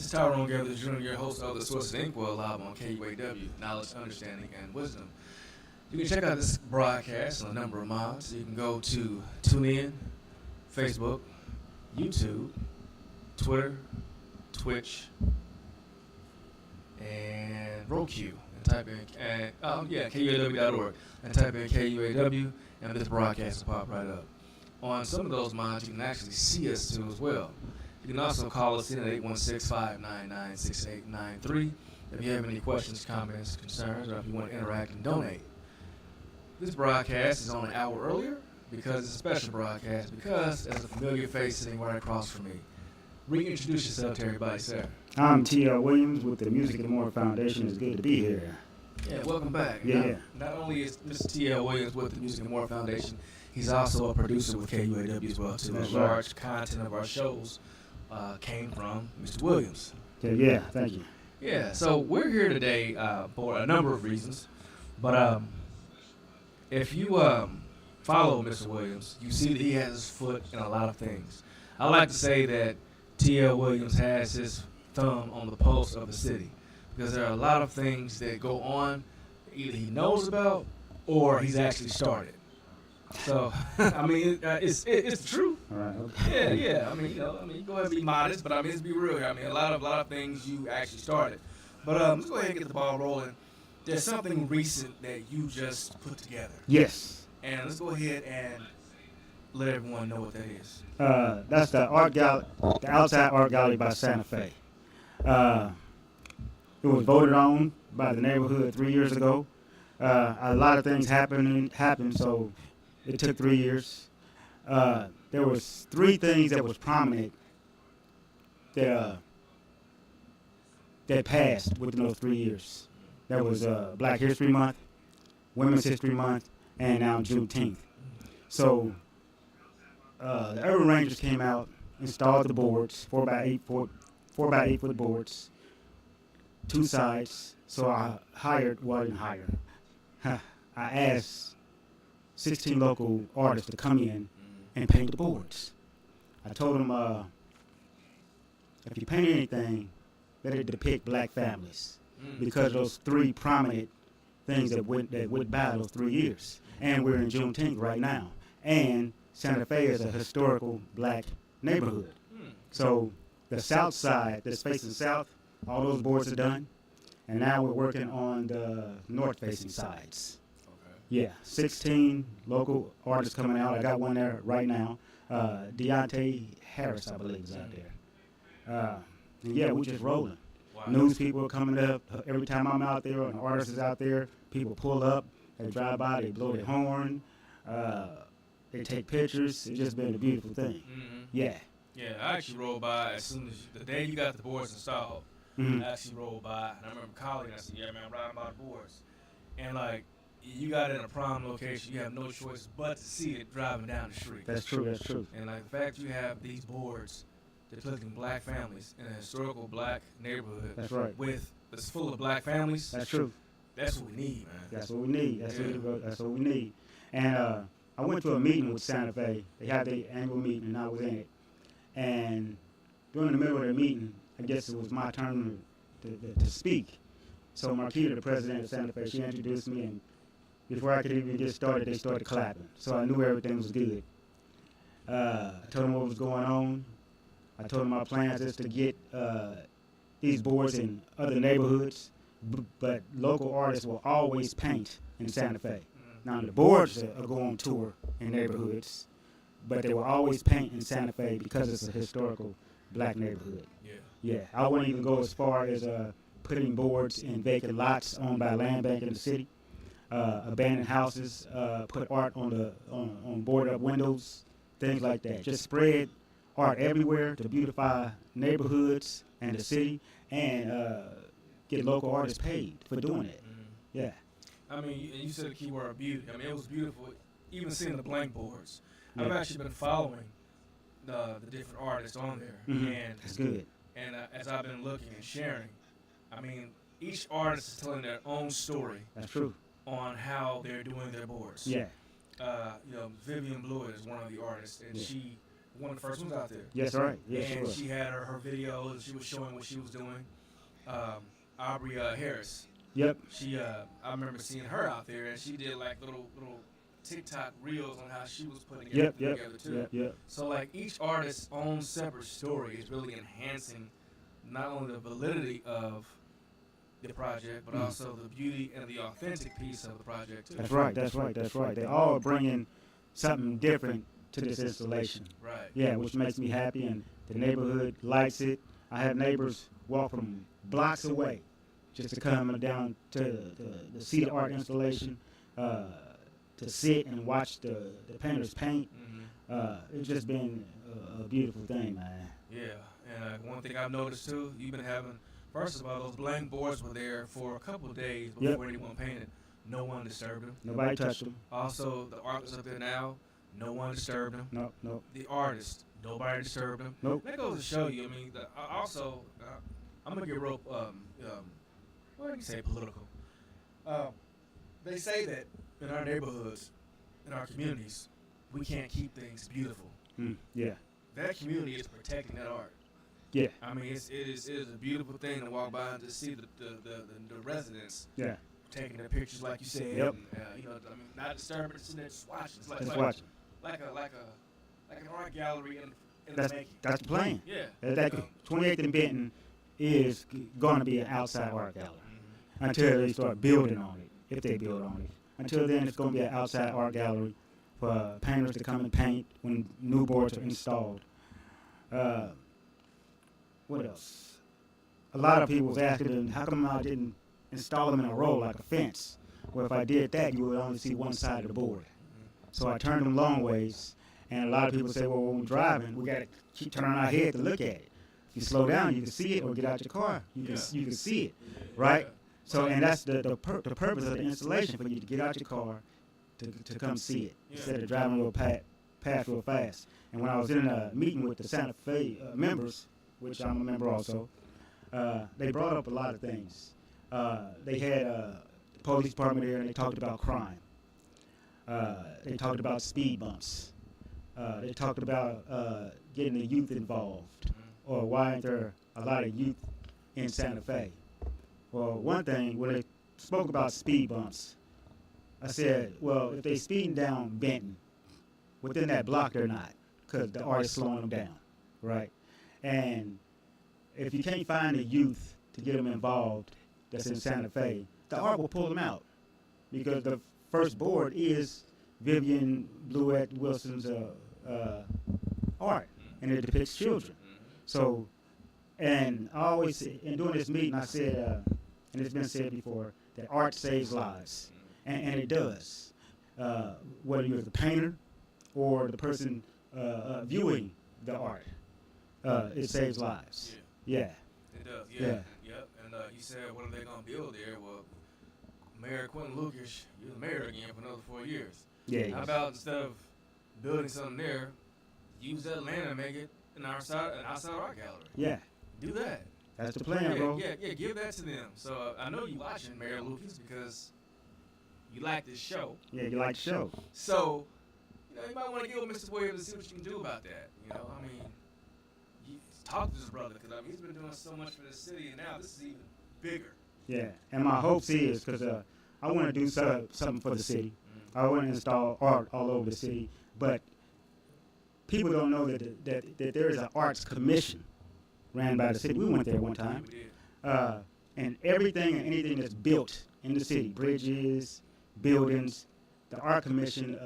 This is Tyrone Gethers, Jr., host of the Source of Inkwell live on KUAW, Knowledge, Understanding, and Wisdom. You can check out this broadcast on a number of mods. You can go to TuneIn, Facebook, YouTube, Twitter, Twitch, and Roku, and type in KUAW.org, and type in KUAW, and this broadcast will pop right up. On some of those mods, you can actually see us too as well. You can also call us in at 816-599-6893 if you have any questions, comments, concerns, or if you want to interact and donate. This broadcast is on an hour earlier because it's a special broadcast, because there's a familiar face sitting right across from me. Reintroduce yourself to everybody, sir. I'm T.L. Williams with the Music and More Foundation. It's good to be here. Yeah, welcome back. Yeah. Not only is Mr. T.L. Williams with the Music and More Foundation, he's also a producer with KUAW as well, too. That's a large content of our shows came from Mr. Williams. Yeah, thank you. Yeah, so we're here today for a number of reasons, but if you follow Mr. Williams, you see that he has his foot in a lot of things. I like to say that T.L. Williams has his thumb on the pulse of the city, because there are a lot of things that go on that either he knows about or he's actually started. So, I mean, it's the truth. All right. Okay. Yeah. I mean, go ahead and be modest, but I mean, let's be real here. I mean, a lot of things you actually started. But let's go ahead and get the ball rolling. There's something recent that you just put together. Yes. And let's go ahead and let everyone know what that is. That's the art gallery, the outside art gallery by Santa Fe. It was voted on by the neighborhood 3 years ago. A lot of things happened, so it took 3 years. There was three things that was prominent that passed within those 3 years. That was Black History Month, Women's History Month, and now Juneteenth. So the Urban Rangers came out, installed the boards, 4 by 8 foot boards, two sides. So I didn't hire. I asked 16 local artists to come in and paint the boards. I told them, if you paint anything, let it depict black families, because of those three prominent things that went by those 3 years. And we're in Juneteenth right now. And Santa Fe is a historical black neighborhood. So the south side that's facing south, all those boards are done. And now we're working on the north-facing sides. Okay. Yeah, 16 local artists coming out. I got one there right now. Deontay Harris, I believe, is out there. And yeah, we're just rolling. Wow. News people are coming up. Every time I'm out there, an artist is out there, people pull up, they drive by, they blow their horn, they take pictures. It's just been a beautiful thing. Mm-hmm. Yeah. Yeah, I actually rolled by as soon as the day you got the boards installed. Mm-hmm. I actually rolled by, and I remember calling, and I said, "Yeah, man, I'm riding by the boards." And like, you got it in a prime location, you have no choice but to see it driving down the street. That's true. That's true. And like the fact you have these boards depicting black families in a historical black neighborhood. That's right. That's full of black families. That's true. That's what we need, man. That's what we need. That's what we need. And I went to a meeting with Santa Fe. They had their annual meeting, and I was in it. And during the middle of the meeting, I guess it was my turn to speak. So Marquita, the president of Santa Fe, she introduced me, and before I could even get started, they started clapping. So I knew everything was good. I told them what was going on. I told them my plans is to get these boards in other neighborhoods, but local artists will always paint in Santa Fe. Now the boards are go on tour in neighborhoods, but they will always paint in Santa Fe because it's a historical black neighborhood. Yeah, I wouldn't even go as far as putting boards in vacant lots owned by a land bank in the city, abandoned houses, put art on boarded up windows, things like that. Just spread art everywhere to beautify neighborhoods and the city, and get local artists paid for doing it. Yeah. I mean, you said the key word beauty. I mean, it was beautiful, even seeing the blank boards. I've actually been following the different artists on there, and That's good. And as I've been looking and sharing, I mean, each artist is telling their own story. That's true. On how they're doing their boards. Yeah. Vivian Blewett is one of the artists, and she one of the first ones out there. Yes, right. Yes, And she she had her videos. She was showing what she was doing. Aubrey Harris. Yep. She I remember seeing her out there, and she did like little TikTok reels on how she was putting everything together too. Yep. So like each artist's own separate story is really enhancing not only the validity of the project, but also the beauty and the authentic piece of the project too. That's right. They all bringing something different to this installation. Right. Yeah, which makes me happy, and the neighborhood likes it. I have neighbors walk from blocks away just to come down to see the art installation, to sit and watch the painters paint. It's just been a beautiful thing, man. Yeah, and one thing I've noticed too, you've been having, first of all, those blank boards were there for a couple of days before anyone painted. No one disturbed them. Nobody touched them. Also, the art that's up there now, no one disturbed them. Nope. The artist, nobody disturbed them. Nope. That goes to show you. I mean, I'm gonna get real. What do you say? Political. They say that in our neighborhoods, in our communities, we can't keep things beautiful. Yeah. That community is protecting that art. Yeah. I mean, it is a beautiful thing to walk by and to see the residents. Yeah. Taking their pictures, like you said. Yep. And, not disturbing, just sitting there just watching. It's Just watching. Like an art gallery in the making. That's the plan. Yeah. That 28th and Benton is going to be an outside art gallery until they start building on it, if they build on it. Until then, it's going to be an outside art gallery for painters to come and paint when new boards are installed. What else? A lot of people was asking, how come I didn't install them in a row like a fence? Well, if I did that, you would only see one side of the board. So I turned them long ways, and a lot of people say, well, when we're driving, we got to keep turning our head to look at it. If you slow down, you can see it, or get out your car, you can see it, right? So, and that's the purpose of the installation, for you to get out your car to come see it, instead of driving a little path real fast. And when I was in a meeting with the Santa Fe members, which I'm a member also, they brought up a lot of things. They had the police department there, and they talked about crime. They talked about speed bumps. They talked about getting the youth involved, or why aren't there a lot of youth in Santa Fe? Well, one thing, when they spoke about speed bumps, I said, well, if they speeding down Benton, within that block they're not, because the art is slowing them down, right? And if you can't find the youth to get them involved that's in Santa Fe, the art will pull them out, because the first board is Vivian Bluette Wilson's art, and it depicts children. So, and I always, in doing this meeting, I said, and it's been said before, that art saves lives, and it does. Whether you're the painter or the person viewing the art, it saves lives. Yeah. It does. Yeah. Yep. And you said, what are they going to build there? Well, Mayor Quentin Lucas, you're the mayor again for another 4 years. Yeah. How about instead of building something there, use that land and make it an outside art gallery? Yeah. Do that. That's the plan, bro. Yeah, give that to them. So I know you watching Mayor Lucas because you like this show. Yeah, you like the show. So, you might want to give Mr. Williams and see what you can do about that. I mean, you talk to this brother, because he's been doing so much for the city, and now this is even bigger. Yeah, and my hopes is, because I want to do something for the city. I want to install art all over the city, but people don't know that there is an arts commission ran by the city. We went there one time. And everything and anything that's built in the city, bridges, buildings, the art commission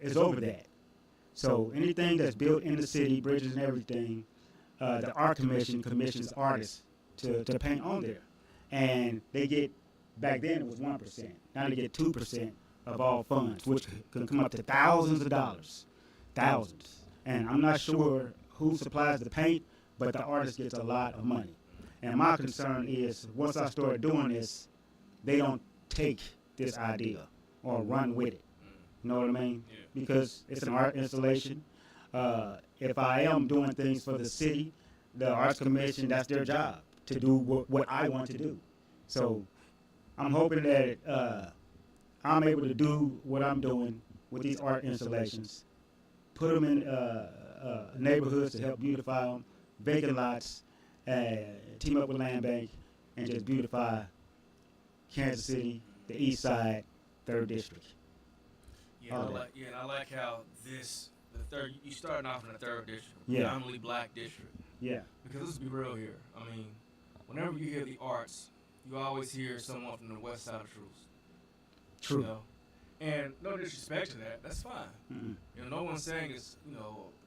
is over that. So anything that's built in the city, bridges and everything, the art commission commissions artists to paint on there. And they get, back then it was 1%. Now they get 2% of all funds, which can come up to thousands of dollars. Thousands. And I'm not sure who supplies the paint, but the artist gets a lot of money. And my concern is, once I start doing this, they don't take this idea or run with it. You know what I mean? Yeah. Because it's an art installation. If I am doing things for the city, the Arts Commission, that's their job, to do what I want to do. So I'm hoping that I'm able to do what I'm doing with these art installations, put them in neighborhoods to help beautify them, vacant lots, team up with Land Bank, and just beautify Kansas City, the East Side, Third District. Yeah, and I like how the third, you starting off in the third district, Yeah. predominantly black district. Yeah, Because let's be real here. I mean, whenever you hear the arts, you always hear someone from the west side of Truth. true. You know? And no disrespect to that, that's fine. Mm-mm. You know, no one's saying it's, the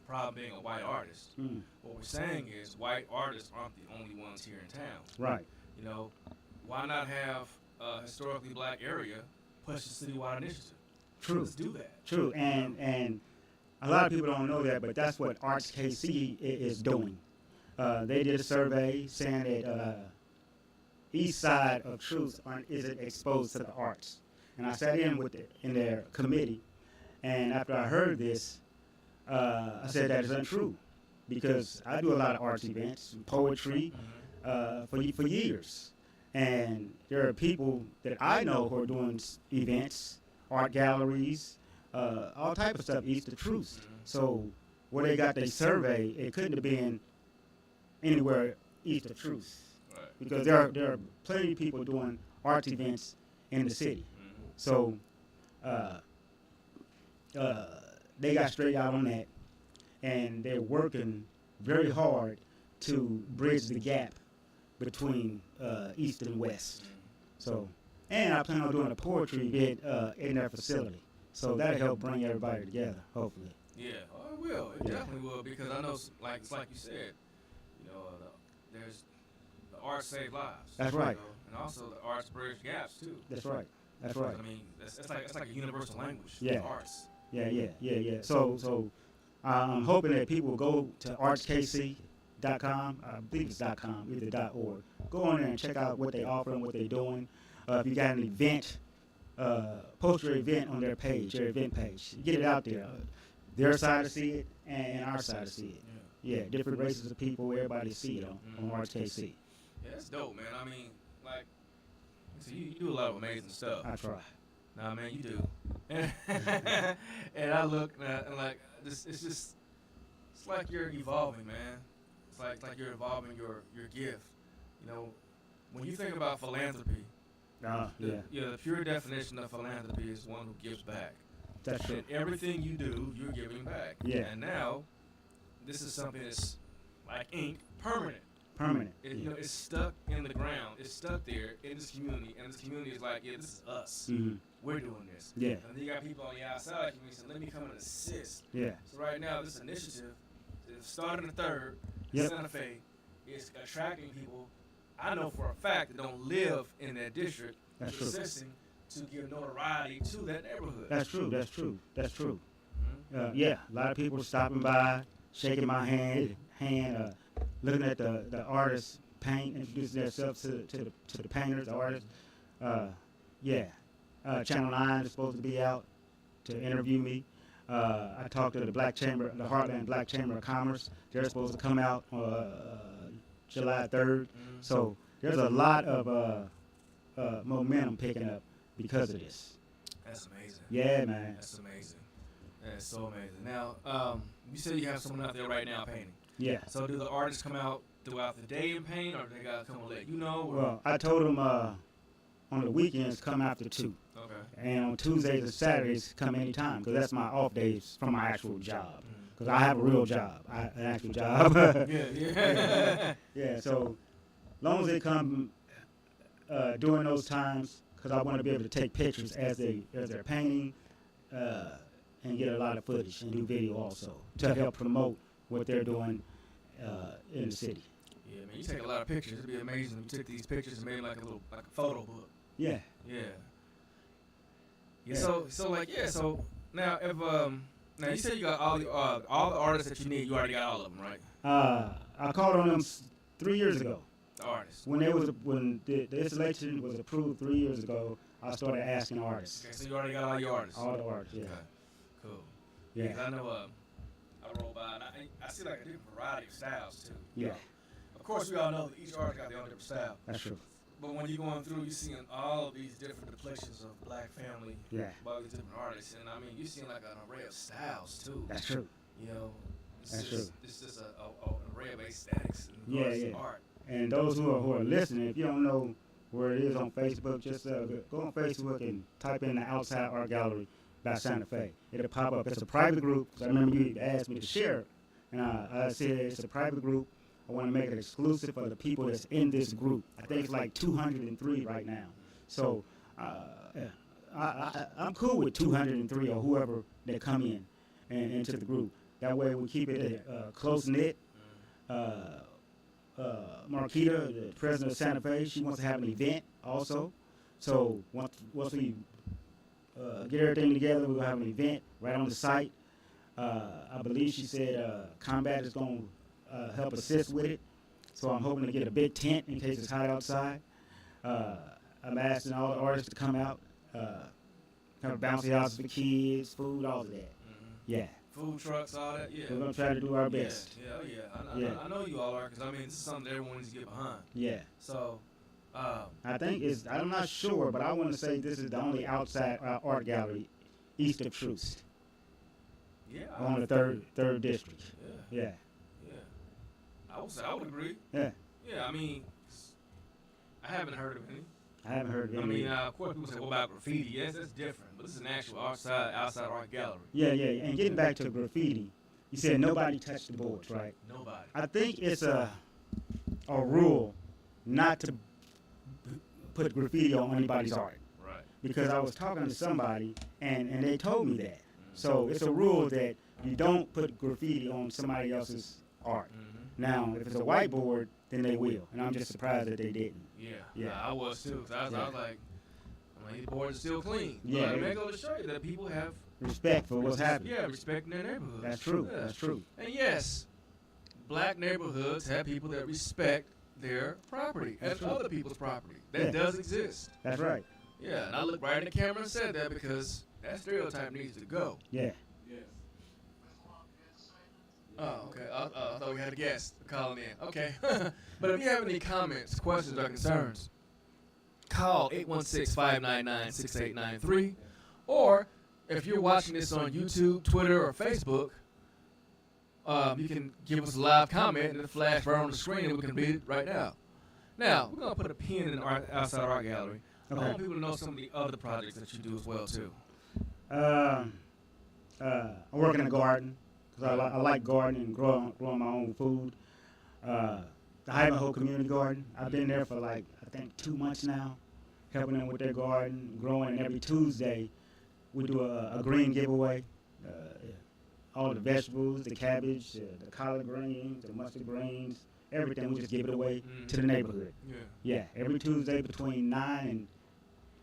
problem being a white artist. Mm. What we're saying is white artists aren't the only ones here in town. Right. You know, why not have a historically black area push a citywide initiative? True. Let's do that. True. And a lot of people don't know that, but that's what Arts KC is doing. They did a survey saying that East Side of Truth isn't exposed to the arts. And I sat in their committee, and after I heard this, I said that is untrue, because I do a lot of arts events, poetry, for years, and there are people that I know who are doing events, art galleries, all type of stuff east of Truth. So where they got their survey, it couldn't have been anywhere east of Truth, Right. because there are plenty of people doing arts events in the city. So they got straight out on that, and they're working very hard to bridge the gap between East and West. So, and I plan on doing a poetry event in their facility. So that'll help bring everybody together, hopefully. Yeah, oh, it will. It Yeah. definitely will, because I know, it's like you said, there's the arts save lives. That's right. And also the arts bridge gaps too. That's right. That's right. I mean, it's like a universal language. Yeah. The arts. Yeah. So I'm hoping that people will go to artskc.com. I believe it's .com, either .org. Go on there and check out what they offer and what they're doing. If you got an event, post your event on their page, their event page. Get it out there. Their side to see it and our side to see it. Yeah, different races of people, everybody see it on RTKC. Yeah, that's dope, man. I mean, like, so you do a lot of amazing stuff. I try. Nah, man, you do. And I look and like, it's like you're evolving, man. It's like you're evolving your gift. You know, when you think about philanthropy, the pure definition of philanthropy is one who gives back. That's true. And everything you do, you're giving back. Yeah. And now, this is something that's like ink, permanent. Permanent. It's stuck in the ground. It's stuck there in this community, and this community is like, yeah, this is us. Mm-hmm. We're doing this. Yeah. And then you got people on the outside community saying, let me come and assist. Yeah. So right now, this initiative, it started in the third, Yep. Santa Fe, is attracting people I know for a fact that don't live in that district, That's true. assisting to give notoriety to that neighborhood. That's true. Mhm. Yeah, a lot of people stopping by, shaking my hand, looking at the artists paint, introducing themselves to the painters, the artists. Channel 9 is supposed to be out to interview me. I talked to the Heartland Black Chamber of Commerce. They're supposed to come out July 3rd. So there's a lot of momentum picking up because of this. That's amazing. Yeah, man. That's amazing. That's so amazing. Now, you said you have someone out there right now painting. Yeah. So do the artists come out throughout the day and paint, or do they got to come and let you know? Or? Well, I told them on the weekends come after 2. Okay. And on Tuesdays and Saturdays come anytime, because that's my off days from my actual job. Because I have a real job, an actual job. Yeah, so long as they come during those times, because I want to be able to take pictures as they're painting and get a lot of footage and do video also to help promote what they're doing in the city. Yeah, man, you take a lot of pictures. It'd be amazing if you took these pictures and made like a photo book. Yeah. Yeah. So now if now you said you got all the artists that you need. You already got all of them, right? I called on them 3 years ago. The artists. When the installation was approved 3 years ago, I started asking artists. Okay, so you already got all your artists. All the artists, yeah. Okay. Cool. Yeah. 'Cause I know I roll by and I see like a different variety of styles too. Yeah. Of course, we all know that each artist got their own different style. That's true. But when you're going through, you're seeing all of these different depictions of black family Yeah. by these different artists, and I mean, you're seeing like an array of styles too. That's true. You know, That's true. It's just an array of aesthetics and Yeah, yeah. art. And those who are listening, if you don't know where it is on Facebook, just go on Facebook and type in the Outside Art Gallery by Santa Fe. It'll pop up. It's a private group. 'Cause I remember you asked me to share it, and I said it's a private group. I want to make it exclusive for the people that's in this group. I think it's like 203 right now. So I'm cool with 203 or whoever that come in and into the group. That way we keep it close knit. Marquita, the president of Santa Fe, she wants to have an event also. So once we get everything together, we're gonna have an event right on the site. I believe she said Combat is gonna help assist with it. So I'm hoping to get a big tent in case it's hot outside. I'm asking all the artists to come out, kind of bouncy houses for kids, food, all of that. Mm-hmm. Yeah. Food trucks, all that. Yeah. We're gonna try to do our best. Yeah. I know you all are, because I mean, this is something everyone needs to get behind. Yeah. So, I think I'm not sure, but I want to say this is the only outside art gallery east of Troost. yeah. On the third district. Yeah. Yeah. I would agree. Yeah. Yeah. I mean, I haven't heard of any. I haven't heard of I any. mean, of course, people say, "What about graffiti?" Yes, that's different, but this is an actual outside art gallery. Yeah. And getting back to graffiti, you said nobody touched the boards, right? Nobody. I think it's a rule not to put graffiti on anybody's art. Right. Because I was talking to somebody and they told me that. So it's a rule that you don't put graffiti on somebody else's art. Mm-hmm. Now, if it's a whiteboard, then they will, and I'm just surprised that they didn't. Yeah. I was too. 'Cause I was like, these boards are still clean. Yeah. But it goes to show you that people have Respect for what's happening. Yeah, respect in their neighborhoods. That's true. Yeah. That's true. And yes, black neighborhoods have people that respect their property That's and true. other people's property. That Yeah. does exist. That's right. Yeah, and I looked right in the camera and said that because that stereotype needs to go. Yeah. Oh, okay. I thought we had a guest calling in. Okay. But if you have any comments, questions, or concerns, call 816-599-6893. Or if you're watching this on YouTube, Twitter, or Facebook, you can give us a live comment and it'll flash right on the screen and we can read it right now. Now, we're going to put a pin in our outside art gallery. I want people to know some of the other projects that you do as well, too. I work in the garden because I like gardening and growing my own food. The Ivanhoe Community Garden, I've been there for I think 2 months now, helping them with their garden, growing. And every Tuesday, we do a green giveaway. All the vegetables, the cabbage, the collard greens, the mustard greens, everything, we just give it away to the neighborhood. Yeah, every Tuesday between 9 and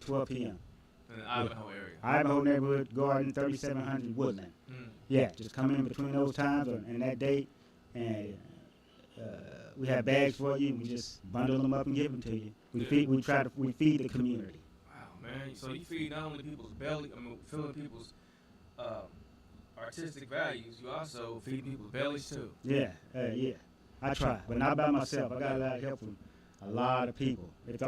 12 p.m. In the Ivanhoe area. Ivanhoe Neighborhood Garden, 3700 Woodland. Yeah, just come in between those times and that date, and we have bags for you. And we just bundle them up and give them to you. We feed the community. Wow, man! So you feed not only people's filling people's artistic values. You also feed people's bellies too. Yeah. I try, but not by myself. I got a lot of help from a lot of people. If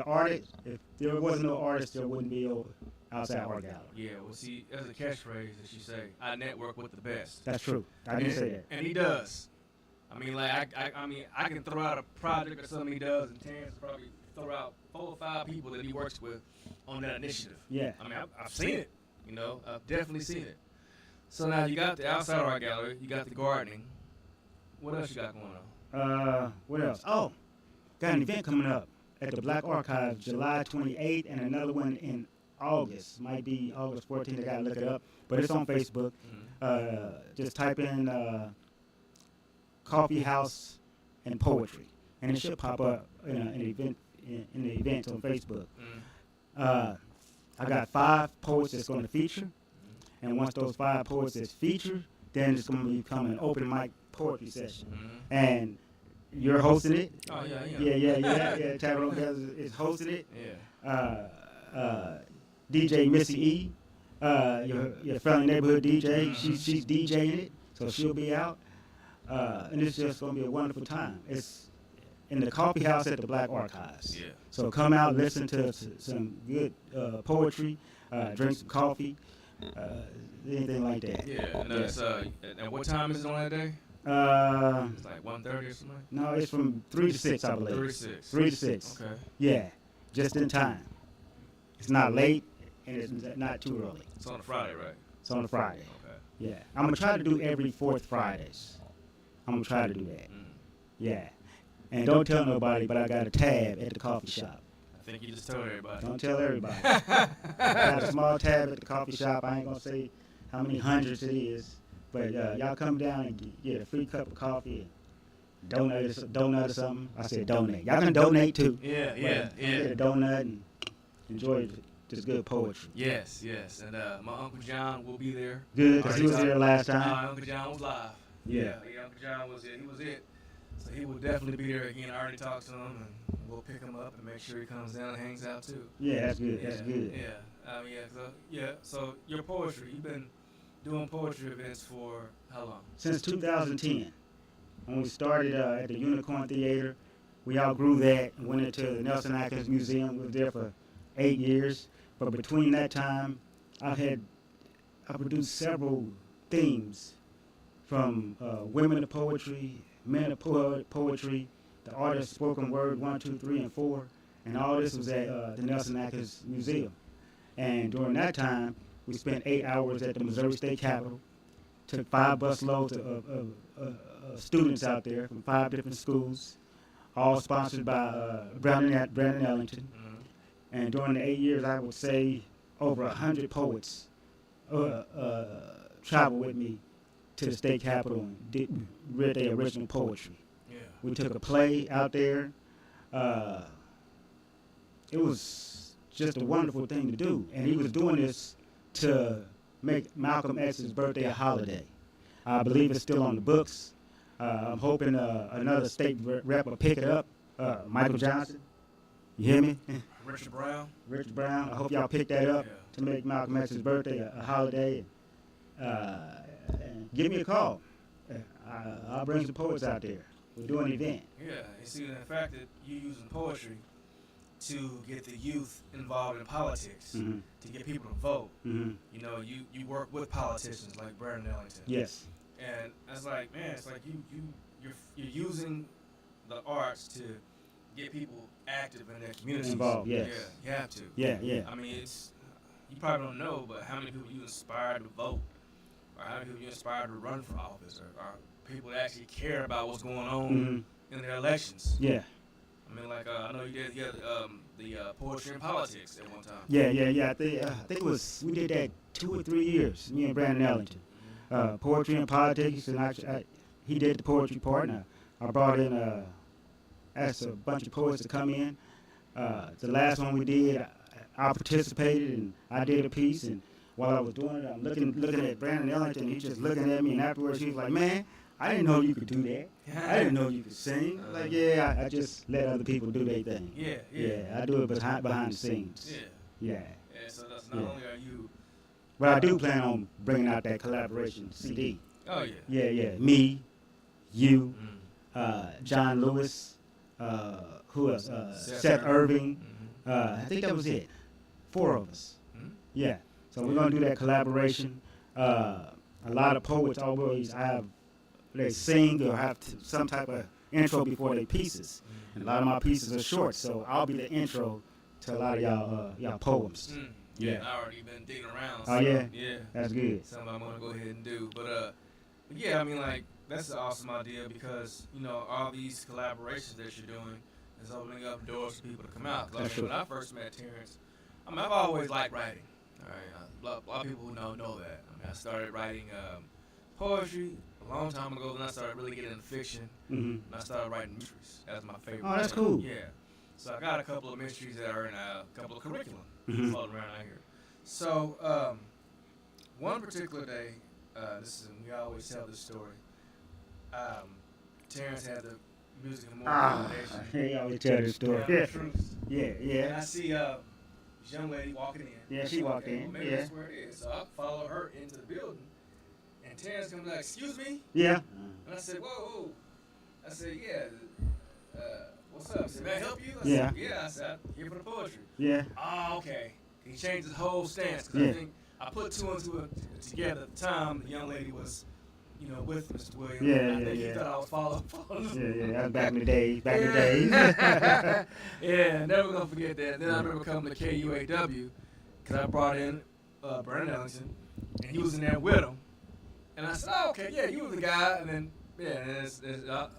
there wasn't no artist, there wouldn't be no outside art gallery. Yeah, well, see, as a catchphrase, as you say, I network with the best. That's true. I did say that. And he does. I mean, I can throw out a project or something he does, and Terance probably throw out 4 or 5 people that he works with on that initiative. Yeah. I mean, I've seen it. I've definitely seen it. So now you got the outside art gallery, you got the gardening. What else you got going on? What else? Oh, got an event coming up at the Black Archives, July 28th, and another one in August. Might be August 14th. I gotta look it up, but it's on Facebook. Just type in coffee house and poetry, and it should pop up in the event on Facebook. I got 5 poets that's going to feature, and once those 5 poets is featured, then it's going to become an open mic poetry session, and you're hosting it. Oh Yeah. Tyrone Gethers is hosting it. Yeah. DJ Missy E, your friendly neighborhood DJ, she's DJing it, so she'll be out, and it's just gonna be a wonderful time. It's in the coffee house at the Black Archives. Yeah. So come out, listen to some good poetry, drink some coffee, anything like that. Yeah. And what time is it on that day? It's like 1:30 or something. No, it's from 3 to 6, I believe. 3 to 6. 3 to 6. Okay. Yeah, just in time. It's not late and it's not too early. It's on a Friday, right? It's on a Friday. Okay. Yeah, I'm gonna try to do every fourth Fridays. I'm gonna try to do that. Yeah, and don't tell nobody, but I got a tab at the coffee shop. I think you just told everybody. Don't tell everybody. I got a small tab at the coffee shop. I ain't gonna say how many hundreds it is, but y'all come down and get a free cup of coffee and donut or something. I said donate. Y'all can donate too. Yeah. Get a donut and enjoy this good poetry. Yes. And my Uncle John will be there. Good, because he was here last time. Uncle John was live. Yeah. Uncle John was it. He was it. So he will definitely be there again. I already talked to him, and we'll pick him up and make sure he comes down and hangs out too. Yeah, that's good. That's good. So your poetry, you've been doing poetry events for how long? Since 2010. When we started at the Unicorn Theater, we outgrew that and went into the Nelson Atkins Museum. We was there for 8 years. But between that time, I produced several themes from women of poetry, men of poetry, the artist spoken word 1, 2, 3, and 4. And all this was at the Nelson Atkins Museum. And during that time, we spent 8 hours at the Missouri State Capitol, took 5 busloads of students out there from 5 different schools, all sponsored by Brandon Ellington. Mm-hmm. And during the 8 years, I would say over 100 poets traveled with me to the state capitol and read their original poetry. Yeah. We took a play out there. It was just a wonderful thing to do. And he was doing this to make Malcolm X's birthday a holiday. I believe it's still on the books. I'm hoping another state rep will pick it up. Michael Johnson, you hear me? Richard Brown. I hope y'all pick that up to make Malcolm X's birthday a holiday. And give me a call. I'll bring some poets out there. We'll do an event. Yeah, and see the fact that you're using poetry to get the youth involved in politics, to get people to vote. Mm-hmm. You know, you work with politicians like Brandon Ellington. Yes. And it's like, man, it's like you're using the arts to get people active in their communities. Involved, yes. Yeah, you have to. Yeah. I mean, you probably don't know, but how many people you inspired to vote, or how many people you inspired to run for office, or people that actually care about what's going on in their elections. Yeah. I mean, like I know you did the poetry and politics at one time. Yeah. I think it was, we did that 2 or 3 years, me and Brandon Ellington. Poetry and politics, and he did the poetry part, and I brought in, asked a bunch of poets to come in. The last one we did, I participated, and I did a piece, and while I was doing it, I'm looking at Brandon Ellington, he's just looking at me, and afterwards he was like, man, I didn't know you could do that. I didn't know you could sing. Like, I just let other people do their thing. Yeah, I do it behind the scenes. Yeah. So that's not only are you... But I do plan on bringing out that collaboration CD. Oh, yeah. Yeah. Me, you, John Lewis, who else? Seth Irving. I think that was it. 4 of us. Yeah. So we're going to do that collaboration. A lot of poets always they sing or have some type of intro before their pieces. And a lot of my pieces are short, so I'll be the intro to a lot of y'all poems. Yeah, I already been digging around. So, yeah? Yeah. That's good. Something I'm going to go ahead and do. But yeah, I mean, like, that's an awesome idea because, you know, all these collaborations that you're doing is opening up doors for people to come out. Like, when I first met Terance, I've always liked writing. All right, a lot of people know that. I started writing poetry a long time ago, then I started really getting into fiction, and I started writing mysteries. That's my favorite. Oh, that's cool. Yeah. So I got a couple of mysteries that are in a couple of curriculum floating around out here. So one particular day, we always tell this story. Terance had the Music and More Foundation. He always tell this story. Yeah. And I see this young lady walking in. Yeah, she walked in. Well, maybe that's where it is. So I follow her into the building, and Terance comes like, "Excuse me." Yeah. And I said, "Whoa." I said, "Yeah. What's up?" I said, "May I help you?" I Yeah. said, "Yeah." I said, "I'm here for the poetry." Yeah. Oh, okay. He changed his whole stance because I think I put 2 and 2 together at the time. The young lady was, with Mr. Williams. Yeah, I think yeah. he thought I was following. Yeah, that was back in the days. Back in the days. Yeah, never gonna forget that. Then I remember coming to KUAW because I brought in Brandon Ellington, and he was in there with him. And I said, "Oh, okay, yeah, you were the guy." And then, and it's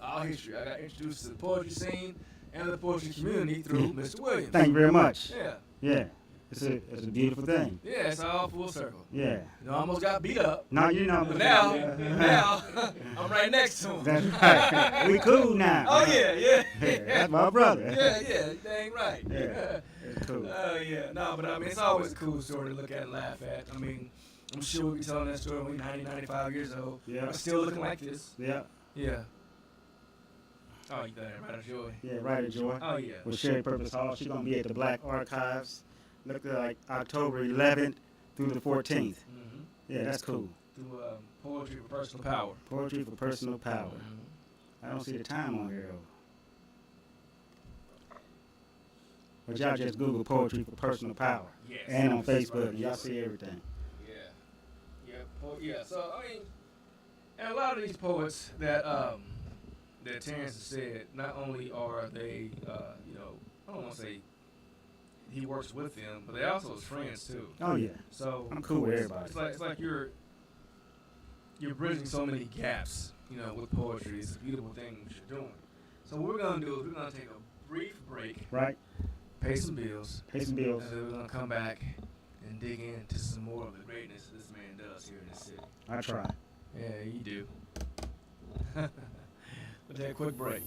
all history. I got introduced to the poetry scene and the poetry community through Mr. Williams. Thank you very much. Yeah. Yeah. It's a beautiful thing. Yeah, it's all full circle. Yeah. I almost got beat up. No, But now, I'm right next to him. That's right. We cool now. Oh, yeah. That's my brother. Yeah, dang right. Yeah. It's cool. Oh, yeah. No, but I mean, it's always a cool story to look at and laugh at. I mean, I'm sure we'll be telling that story when we're 90, 95 years old. Yeah. We're still looking like this. Yeah. Yeah. Oh, you got it right of joy. Yeah, right at Joy. Oh, yeah. With Sherry Purpose Hall. She's going to be at the Black Archives. Look like October 11th through the 14th. Mm-hmm. Yeah, that's cool. Through Poetry for Personal Power. Poetry for Personal Power. Mm-hmm. I don't see the time on here, though. But y'all just Google Poetry for Personal Power. Yes. And on Facebook. Y'all see everything. Yeah. So, I mean, and a lot of these poets that Terance has said, not only are they, I don't want to say he works with them, but they also his friends too. Oh, yeah. So I'm cool with everybody. It's like you're bridging so many gaps, with poetry. It's a beautiful thing what you're doing. So what we're gonna do is we're gonna take a brief break, Right. pay some bills, Pay some bills. and then we're gonna come back and dig into some more of the greatness this man does here in the city. I try. Yeah, you do. We'll take a quick break.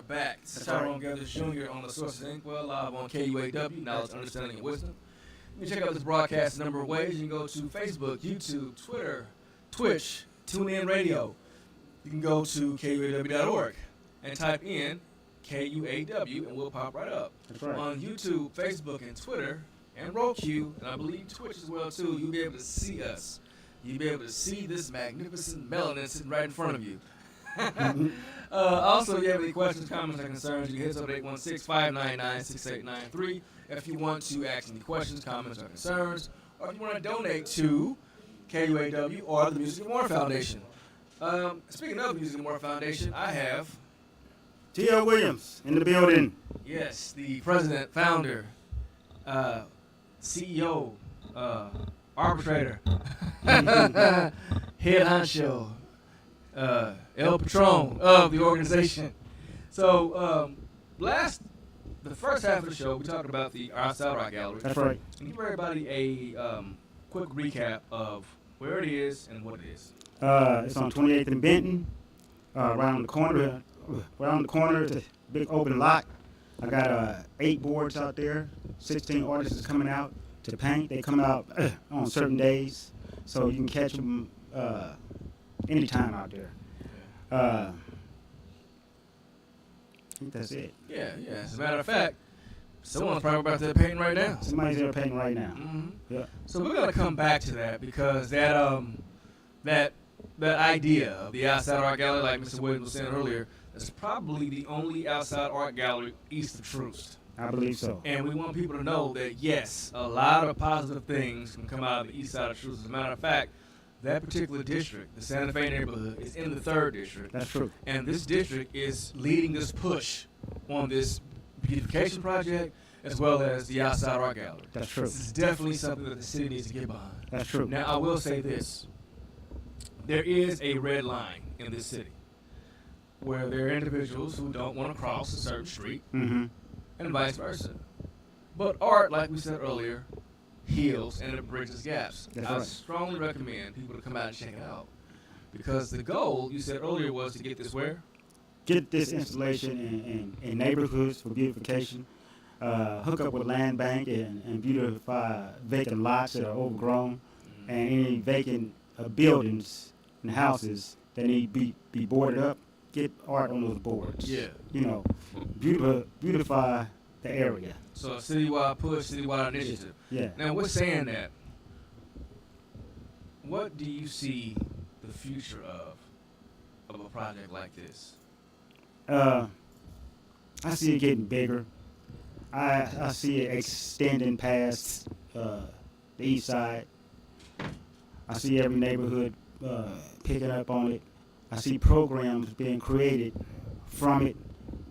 Back. It's Tyrone Gethers Jr. on the Sources Inkwell, live on KUAW, Knowledge, Understanding, and Wisdom. You can check out this broadcast a number of ways. You can go to Facebook, YouTube, Twitter, Twitch, TuneIn Radio. You can go to KUAW.org and type in KUAW and we'll pop right up. That's right. On YouTube, Facebook, and Twitter, and Roku, and I believe Twitch as well too, you'll be able to see us. You'll be able to see this magnificent melanin sitting right in front of you. Also, if you have any questions, comments, or concerns, you can hit us up at 816-599-6893 if you want to ask any questions, comments, or concerns, or if you want to donate to KUAW or the Music and More Foundation. Speaking of the Music and More Foundation, I have T.L. Williams in the building. yes, the president, founder, CEO, arbitrator, head honcho, El Patron of the organization. So, the first half of the show, we talked about the Outside Rock Gallery. That's right. Can you give everybody a quick recap of where it is and what it is? It's on 28th and Benton. Around the corner, it's a big open lot. I got 8 boards out there. 16 artists is coming out to paint. They come out on certain days, so you can catch them anytime out there. I think that's it. Yeah. As a matter of fact, someone's probably about to painting right now. Somebody's there painting right now. Mm-hmm. Yeah. So we're gonna come back to that because that idea of the outside art gallery, like Mr. Williams was saying earlier, is probably the only outside art gallery east of Troost. I believe so. And we want people to know that yes, a lot of positive things can come out of the east side of Troost. As a matter of fact, that particular district, the Santa Fe neighborhood, is in the 3rd district. That's true. And this district is leading this push on this beautification project as well as the outside art gallery. That's true. This is definitely something that the city needs to get behind. That's true. Now, I will say this. There is a red line in this city where there are individuals who don't want to cross a certain street Mm-hmm. and vice versa. But art, like we said earlier, heals and it bridges gaps. That's I right. strongly recommend people to come out and check it out because the goal, you said earlier, was to get this where? Get this installation in neighborhoods for beautification. Hook up with land bank and beautify vacant lots that are overgrown and any vacant buildings and houses that need to be boarded up. Get art on those boards. Yeah. You know, beautify the area. So a citywide push, citywide initiative. Yeah. Now, we're saying that. What do you see the future of a project like this? I see it getting bigger. I see it extending past the east side. I see every neighborhood picking up on it. I see programs being created from it,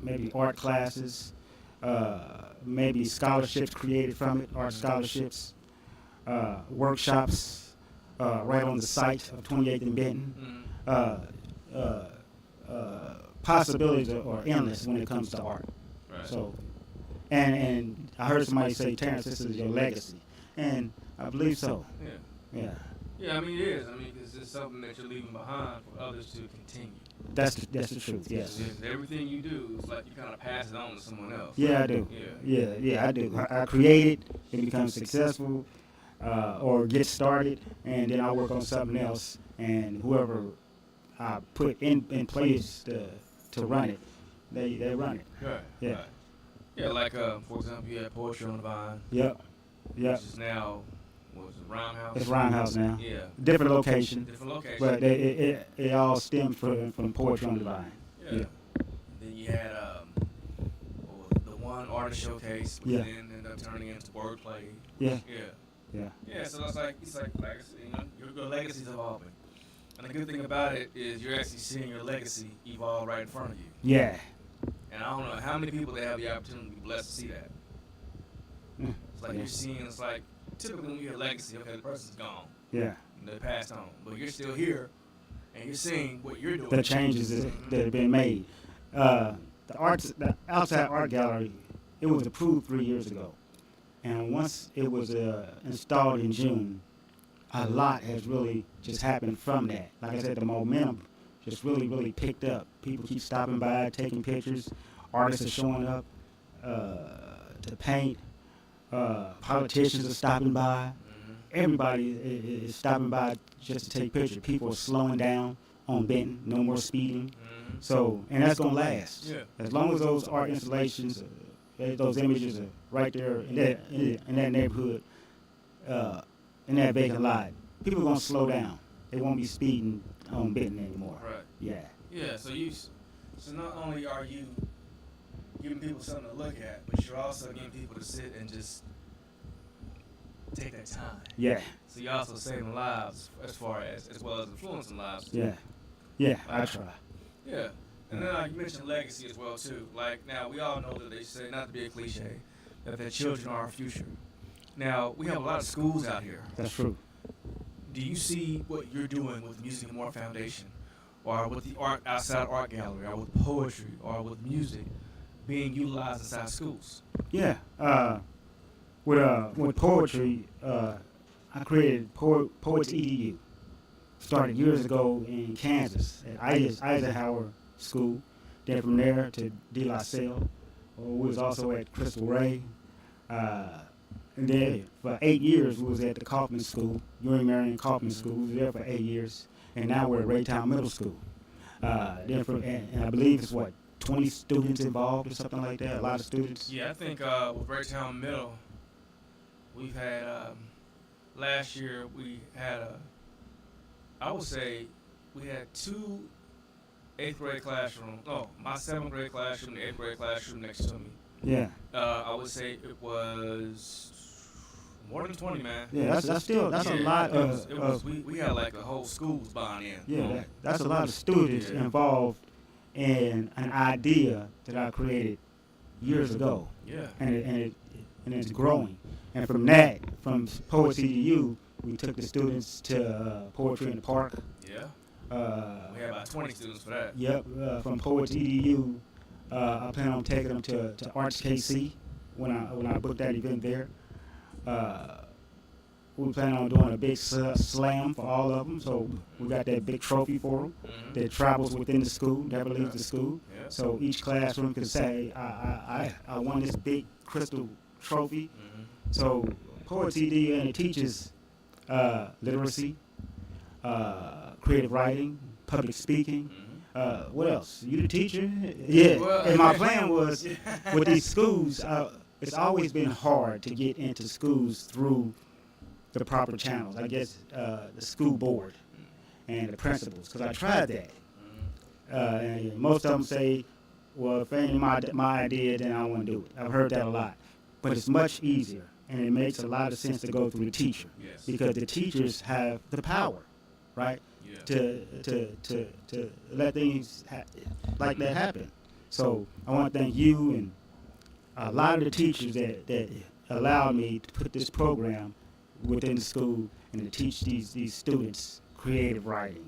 maybe art classes, maybe scholarships created from it, art scholarships, workshops right on the site of 28th and Benton. Possibilities are endless when it comes to art. Right. So, and I heard somebody say, Terance, this is your legacy, and I believe so. Yeah. Yeah, Yeah, I mean, it is. I mean, because it's something that you're leaving behind for others to continue. that's the truth. Yes. Because everything you do is like you kind of pass it on to someone else. Yeah, I do. Yeah. Yeah, I do. I create it, it becomes successful, or get started, and then I work on something else, and whoever I put in place to run it, they run it. Right. Yeah. Right. Yeah, like, for example, you had Poetry on the Vine, Yep. Yep. which is now, what was it, Roundhouse? It's Roundhouse now. Yeah. Different location, Different location. but it all stemmed from Poetry on the Vine. Yeah. Yeah. Then you had what was it, the one artist showcase, which Yeah. then ended up turning into wordplay. Yeah. Yeah. Yeah. So it's like legacy. You know, your legacy's evolving, and the good thing about it is you're actually seeing your legacy evolve right in front of you. Yeah. And I don't know how many people they have the opportunity to be blessed to see that. Mm. It's like Yeah. you're seeing. It's like typically when you hear legacy, okay, the person's gone, Yeah. they passed on, but you're still here, and you're seeing what you're doing. The changes that have been made. The outside art gallery, it was approved 3 years ago, and once it was installed in June, a lot has really just happened from that. Like I said, the momentum just really picked up. People keep stopping by, taking pictures. Artists are showing up to paint. Politicians are stopping by. Everybody is stopping by just to take pictures. People are slowing down on Benton. No more speeding. So, and that's gonna last. Yeah. As long as those art installations, those images are right there in that neighborhood, in that vacant lot, people are gonna slow down. They won't be speeding on Benton anymore. Right. Yeah. Yeah. So not only are you giving people something to look at, but you're also getting people to sit and just take that time. Yeah. So you're also saving lives as well as influencing lives. Yeah. Yeah. I try. Yeah. And then you mentioned legacy as well too. Like now we all know that they say, not to be a cliche, that their children are our future. Now we have a lot of schools out here. That's true. Do you see what you're doing with Music and More Foundation, or with the outside art gallery, or with poetry, or with music being utilized inside schools? Yeah. With poetry, I created Poets EDU. started years ago in Kansas at Eisenhower School. Then from there to De La Salle. We was also at Crystal Ray. And then for 8 years, we was at the Kaufman School, Ewing Marion Kaufman School. We was there for 8 years. And now we're at Raytown Middle School. And I believe it's 20 students involved or something like that. A lot of students. Yeah, I think with Raytown Middle, we've had last year we had I would say we had 2 8th grade classrooms. Oh, my 7th grade classroom, the 8th grade classroom next to me. Yeah. I would say it was more than 20, man. Yeah, that's a lot of. We had like a whole school's buying in. Yeah, that's a lot of students involved in an idea that I created years ago. Yeah. And it's growing. And from that, from Poets EDU, we took the students to Poetry in the Park. Yeah. We had about 20 students for that. Yep. From Poets EDU, I plan on taking them to Arts KC when I book that event there. We plan on doing a big slam for all of them, so we got that big trophy for them that travels within the school, never leaves the school. Yeah. So each classroom can say, I won this big crystal trophy. So Poets ED, and it teaches literacy, creative writing, public speaking. What else? You the teacher? Yeah. Well, and my plan was with these schools, it's always been hard to get into schools through the proper channels. I guess the school board and the principals, because I tried that. And most of them say, well, if it ain't my idea, then I don't want to do it. I've heard that a lot. But it's much easier, and it makes a lot of sense to go through the teacher. Yes. Because the teachers have the power, right? Yeah. To let things like that happen. So I want to thank you and a lot of the teachers that allowed me to put this program within the school and to teach these students creative writing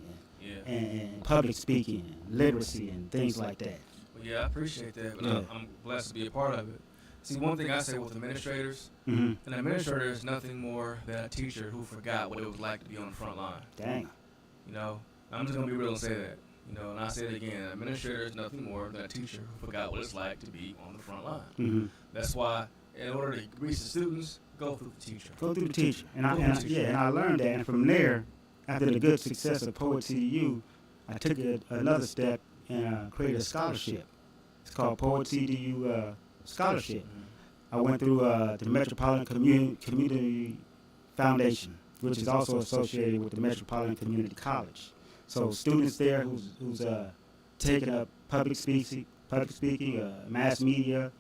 and public speaking and literacy and things like that. Well, yeah, I appreciate that, but I'm blessed to be a part of it. See, one thing I say with administrators, an administrator is nothing more than a teacher who forgot what it was like to be on the front line. Dang. You know, I'm just going to be real and say that. You know, and I say it again, an administrator is nothing more than a teacher who forgot what it's like to be on the front line. That's why, in order to reach the students, go through the teacher. Go through the teacher. And I learned that. And from there, after the good success of Poets EDU, I took another step and created a scholarship. It's called Poets EDU Scholarship. I went through the Metropolitan Community Foundation, which is also associated with the Metropolitan Community College. So students there who's taking up public speaking, mass media,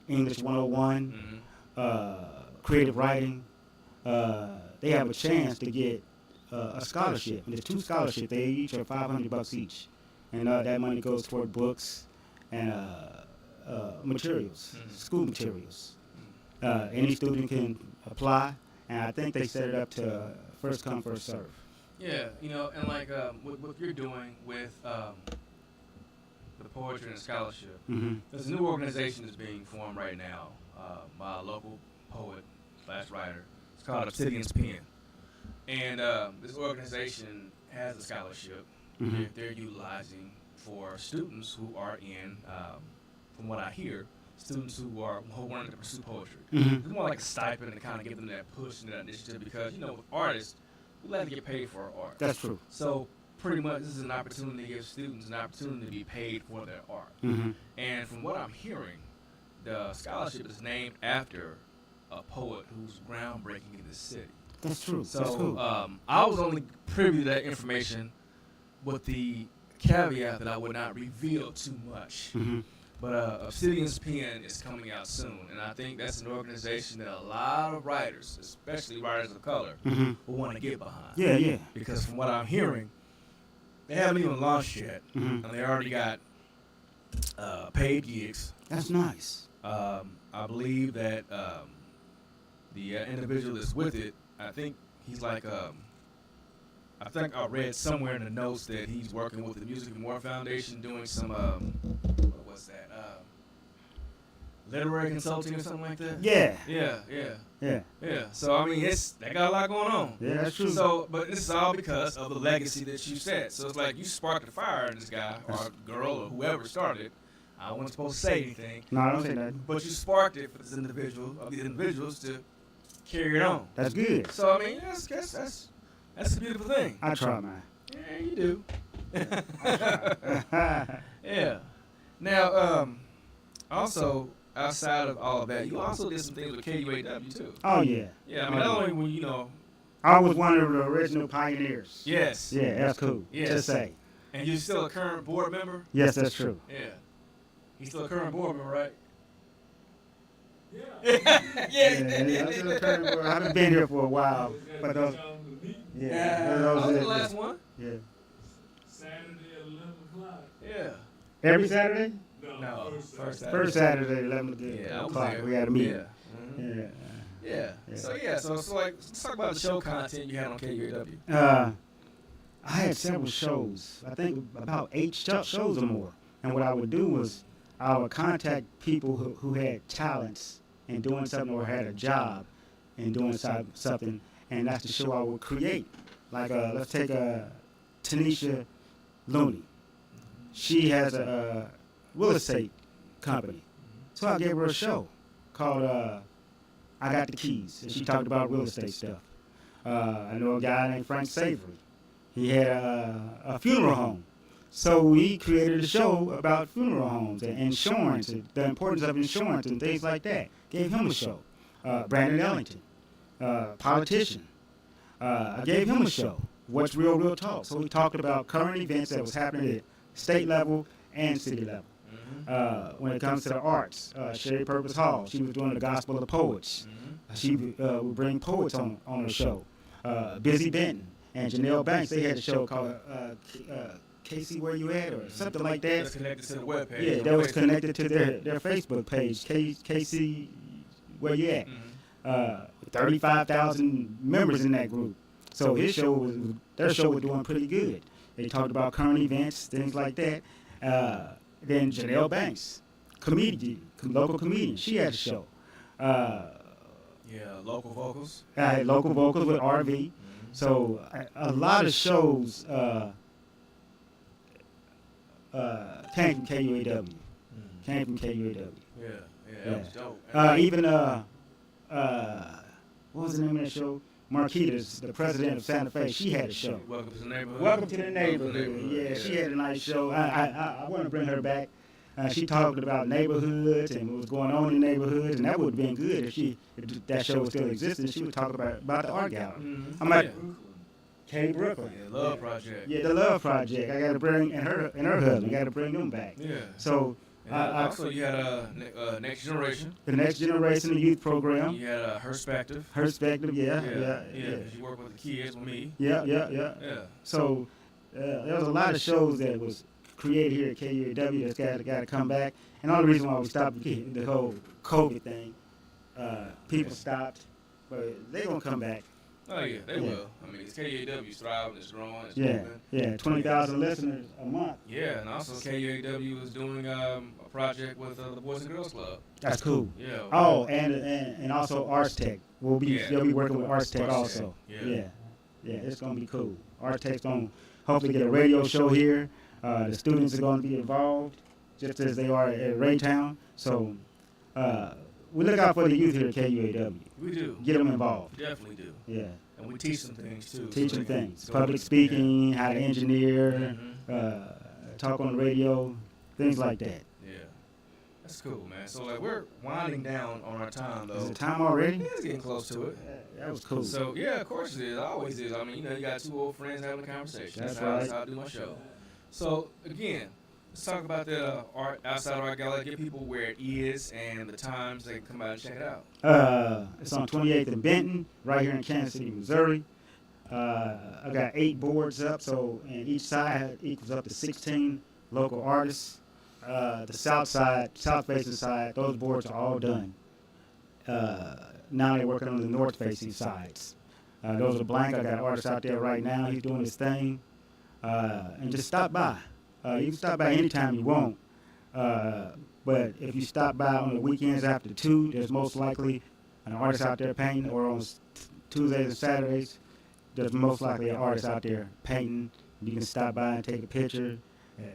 English 101, creative writing, they have a chance to get a scholarship. And there's 2 scholarships. They each are $500 each, and that money goes toward books and materials, school materials. Any student can apply, and I think they set it up to first come, first serve. Yeah, you know, and like what you're doing with the poetry and scholarship, there's a new organization that's being formed right now by a local poet / writer. It's called Obsidian's Pen, and this organization has a scholarship they're utilizing for students who are in, from what I hear, students who wanting to pursue poetry. It's more like a stipend to kind of give them that push and that initiative because, you know, with artists, we like to get paid for our art. That's true. So pretty much this is an opportunity to give students an opportunity to be paid for their art. And from what I'm hearing, the scholarship is named after a poet who's groundbreaking in the city. That's true. So That's cool. I was only privy to that information with the caveat that I would not reveal too much. But Obsidian's Pen is coming out soon, and I think that's an organization that a lot of writers, especially writers of color, will want to get behind. Yeah. Because from what I'm hearing, they haven't even launched yet, and they already got paid gigs. That's nice. I believe that the individual that's with it, I think he's like, I think I read somewhere in the notes that he's working with the Music and More Foundation doing some, literary consulting or something like that. Yeah, Yeah. yeah, So I mean, they got a lot going on. yeah. That's true. So, but this is all because of the legacy that you set. So it's like you sparked the fire in this guy or girl or whoever started it. I wasn't supposed to say anything. No, I don't say nothing. But you sparked it for this individual, of these individuals to carry it on. That's good. So I mean, that's a beautiful thing. I try, man. Yeah, you do. Yeah. Yeah. Now, also outside of all of that, you also did some things with KUAW too. Oh yeah. Yeah, I mean, not only when you know. I was one of the original pioneers. Yes. Yeah, that's cool. Yes. Just say. And you're still a current board member. Yes, that's true. Yeah. He's still a current board member, right? Yeah. Yeah, I'm still a current board. I haven't been here for a while, but those. Yeah. I those was are- the last one. Yeah. Saturday at 11 o'clock. Yeah. Every Saturday? No, first Saturday. First Saturday, 11 Yeah, I was o'clock. there. We had a meeting. Yeah. Mhm. Yeah. Yeah. So like, let's talk about the show content you had on KUAW. I had several shows. I think about 8 shows or more. And what I would do was I would contact people who had talents in doing something or had a job in doing something, and that's the show I would create. Like, let's take Tanisha Looney. She has a real estate company. So I gave her a show called I Got the Keys, and she talked about real estate stuff. I know a guy named Frank Savory. He had a funeral home. So we created a show about funeral homes and insurance, and the importance of insurance and things like that. Gave him a show. Brandon Ellington, politician. I gave him a show. What's Real Talk? So we talked about current events that was happening at state level and city level. When it comes to the arts, Sherry Purpose Hall, she was doing the Gospel of the Poets. She would bring poets on her show. Busy Benton and Janelle Banks, they had a show called Casey Where You At or something like that. That's connected to the webpage. Yeah, that was connected to their Facebook page, Casey Where You At. 35,000 members in that group. So their show was doing pretty good. They talked about current events, things like that. Then Janelle Banks, local comedian, she had a show. Local vocals. I had local vocals with RV. So a lot of shows came from KUAW. Came from KUAW. Yeah, that was dope. Even what was the name of that show? Marquitas, the president of Santa Fe, she had a show. Welcome to the neighborhood. Welcome to the neighborhood. Yeah, she had a nice show. I want to bring her back. She talked about neighborhoods and what was going on in neighborhoods, and that would have been good if that show was still existing. She would talk about the art gallery. I'm like, K Brooklyn. Yeah, Love Project. Yeah, the Love Project. I got to bring and her husband. Got to bring them back. Yeah. So. Also, you had Next Generation. The Next Generation, the youth program. You had Herspective. Herspective, yeah. Because you work with the kids with me. Yeah. So there was a lot of shows that was created here at KUAW that's got to come back. And the only reason why we stopped the whole COVID thing, people stopped, but they're gonna come back. Oh yeah, they will. I mean, it's KUAW's thriving, it's growing, it's moving. 20,000 listeners a month. Yeah, and also KUAW is doing a project with the Boys and Girls Club. That's cool. Yeah. Oh, and also Arts Tech. They'll be working with Arts Tech also. Yeah, it's gonna be cool. Arts Tech's gonna hopefully get a radio show here. The students are gonna be involved, just as they are at Raytown. So we look out for the youth here at KUAW. We do. Get them involved. Definitely do. Yeah. And we teach them things too. Teach them things. Public speaking, how to engineer, talk on the radio, things like that. Yeah. That's cool, man. So like we're winding down on our time though. Is it time already? Yeah, it's getting close to it. That was cool. So yeah, of course it is. It always is. I mean, you got two old friends having a conversation. That's That's right. how I do my show. So again, let's talk about the art outside art gallery. Get people where it is and the times they can come out and check it out. It's on 28th and Benton, right here in Kansas City, Missouri. I got 8 boards up, so and each side equals up to 16 local artists. The south facing side, those boards are all done. Now they're working on the north facing sides. Those are blank. I got artists out there right now. He's doing his thing. And just stop by. You can stop by anytime you want. But But if you stop by on the weekends after 2, there's most likely an artist out there painting, or on Tuesdays and Saturdays, there's most likely an artist out there painting. You can stop by and take a picture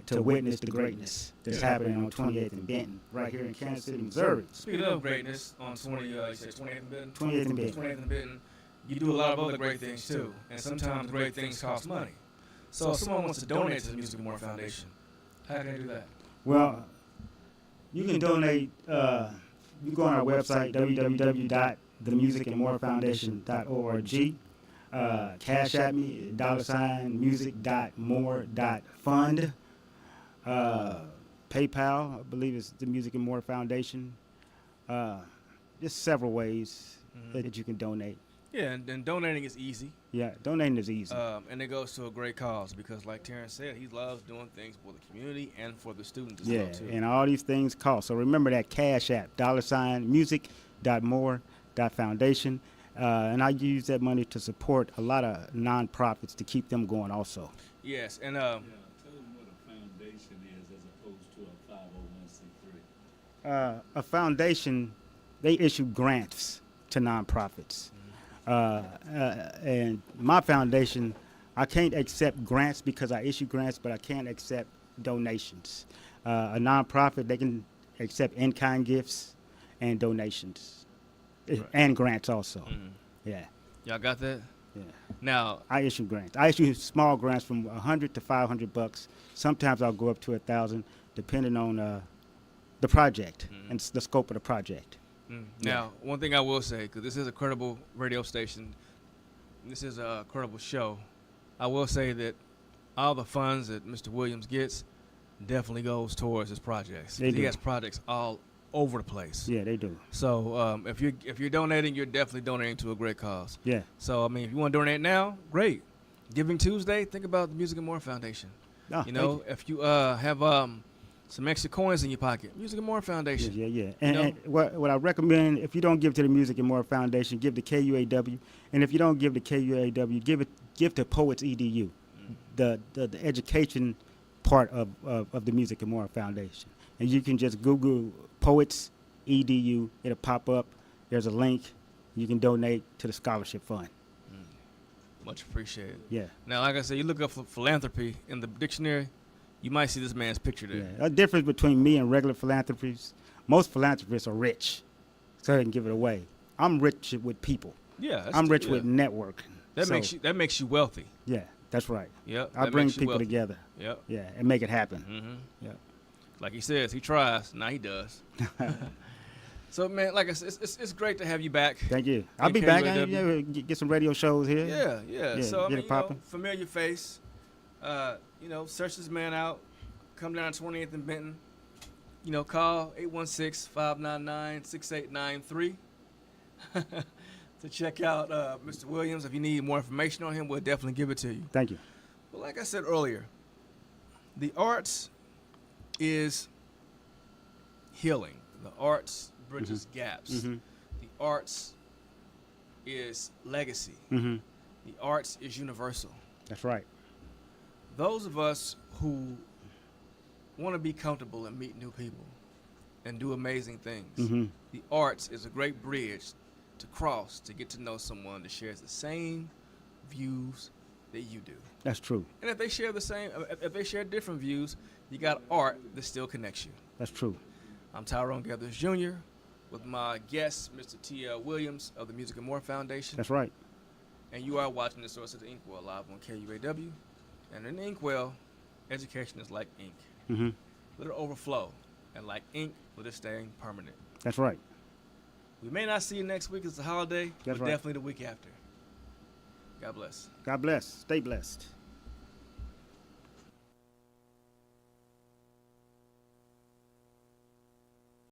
to witness the greatness that's happening on 28th and Benton, right here in Kansas City, Missouri. Speaking of greatness, on 28th and Benton, 28th and Benton. 20th and Benton, you do a lot of other great things too, and sometimes great things cost money. So if someone wants to donate to the Music and More Foundation, how can they do that? Well, you can donate. You go on our website, www.themusicandmorefoundation.org. Cash at me, $music.more.fund. PayPal, I believe it's the Music and More Foundation. Just several ways that you can donate. Yeah, and donating is easy. Yeah, donating is easy. And it goes to a great cause because, like Terance said, he loves doing things for the community and for the students as well, too. And all these things cost. So remember that Cash App, $music.more.foundation. And I use that money to support a lot of nonprofits to keep them going also. Yes, and Tell them what a foundation is as opposed to a 501c3. A foundation, they issue grants to nonprofits. And my foundation, I can't accept grants because I issue grants, but I can't accept donations. A nonprofit, they can accept in-kind gifts and donations. Right. And grants also. Yeah. y'all got that? Yeah. Now, I issue grants. I issue small grants from $100 to $500. Sometimes I'll go up to $1,000, depending on the project and the scope of the project. Now, one thing I will say, because this is a credible radio station, this is a credible show, I will say that all the funds that Mr. Williams gets definitely goes towards his projects. They do. He has projects all over the place. Yeah, they do. So if you're donating, you're definitely donating to a great cause. Yeah. So I mean, if you want to donate now, great. Giving Tuesday, think about the Music and More Foundation. Oh, You know, if you have some extra coins in your pocket, Music and More Foundation. Yeah. You And, know? and what I recommend, if you don't give to the Music and More Foundation, give to KUAW. And if you don't give to KUAW, give to Poets EDU, the education part of the Music and More Foundation. And you can just Google Poets EDU. It'll pop up. There's a link. You can donate to the scholarship fund. Much appreciated. Yeah. Now, like I said, you look up for philanthropy in the dictionary, you might see this man's picture there. Yeah. A difference between me and regular philanthropists, most philanthropists are rich, so they can give it away. I'm rich with people. Yeah, I'm rich with networking. That So, makes you wealthy. Yeah, that's right. Yep. I that bring makes you people wealthy. together. Yep. Yeah, and make it happen. Mm-hmm. Yeah. Like he says, he tries. Now he does. So, man, like I said, it's great to have you back. Thank you. I'll be back. KUAW. Get some radio shows here. Yeah. Yeah, So, I get mean, it popping. familiar face. Search this man out. Come down to 28th and Benton. Call 816-599-6893 to check out Mr. Williams. If you need more information on him, we'll definitely give it to you. Thank you. But like I said earlier, the arts is healing. The arts bridges gaps. Mm-hmm. The arts is legacy. Mm-hmm. The arts is universal. That's right. Those of us who want to be comfortable and meet new people and do amazing things, Mm-hmm. the arts is a great bridge to cross to get to know someone that shares the same views that you do. That's true. And if they share if they share different views, you got art that still connects you. That's true. I'm Tyrone Gethers Jr. with my guest, Mr. T.L. Williams of the Music and More Foundation. That's right. And you are watching the Source of the Inkwell live on KUAW. And in Inkwell, education is like ink. Mm-hmm. Let it overflow. And like ink, let it stay permanent. That's right. We may not see you next week. It's a holiday. That's but right. definitely the week after. God bless. God bless. Stay blessed.